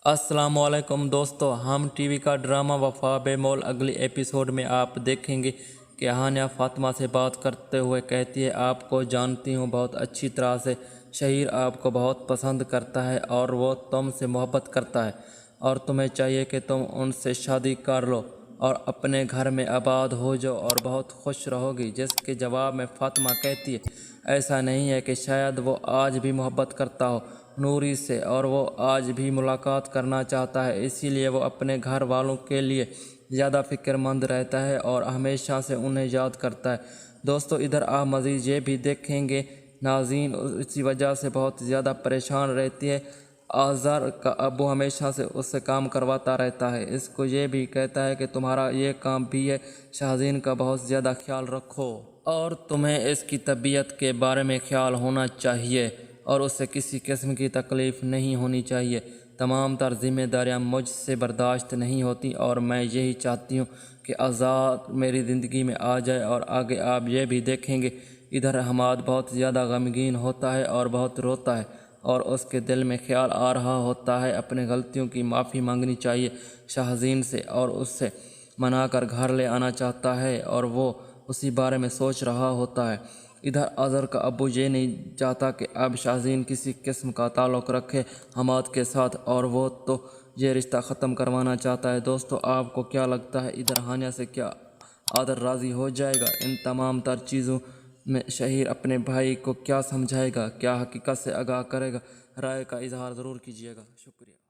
अस्सलाम वालेकुम दोस्तों, हम टीवी का ड्रामा वफा बेमोल अगली एपिसोड में आप देखेंगे कि हानिया फातिमा से बात करते हुए कहती है, आपको जानती हूँ बहुत अच्छी तरह से। शहीर आपको बहुत पसंद करता है और वो तुमसे मोहब्बत करता है और तुम्हें चाहिए कि तुम उनसे शादी कर लो और अपने घर में आबाद हो जाओ और बहुत खुश रहोगी। जिसके जवाब में फातिमा कहती है, ऐसा नहीं है कि शायद वो आज भी मोहब्बत करता हो नूरी से और वो आज भी मुलाकात करना चाहता है, इसीलिए वो अपने घर वालों के लिए ज़्यादा फ़िक्रमंद रहता है और हमेशा से उन्हें याद करता है। दोस्तों, इधर आप मज़ीद ये भी देखेंगे नाज़रीन इसी वजह से बहुत ज़्यादा परेशान रहती है। आज़र का अब्बू हमेशा से उससे काम करवाता रहता है, इसको ये भी कहता है कि तुम्हारा ये काम भी है, शाहज़ीन का बहुत ज़्यादा ख्याल रखो और तुम्हें इसकी तबीयत के बारे में ख्याल होना चाहिए और उससे किसी किस्म की तकलीफ़ नहीं होनी चाहिए। तमाम तर ज़िम्मेदारियाँ मुझसे बर्दाश्त नहीं होती और मैं यही चाहती हूँ कि आज़ाद मेरी ज़िंदगी में आ जाए। और आगे आप ये भी देखेंगे इधर हमाद बहुत ज़्यादा गमगीन होता है और बहुत रोता है और उसके दिल में ख्याल आ रहा होता है अपने गलतियों की माफ़ी मांगनी चाहिए शाहज़ीन से और उससे मना कर घर ले आना चाहता है और वो उसी बारे में सोच रहा होता है। इधर अज़हर का अब्बू ये नहीं चाहता कि अब शाहज़ीन किसी किस्म का ताल्लुक़ रखे हमाद के साथ और वो तो ये रिश्ता ख़त्म करवाना चाहता है। दोस्तों, आपको क्या लगता है इधर हानिया से क्या आदर राज़ी हो जाएगा? इन तमाम तर चीज़ों में शहीर अपने भाई को क्या समझाएगा? क्या हकीकत से आगाह करेगा? राय का इजहार ज़रूर कीजिएगा। शुक्रिया।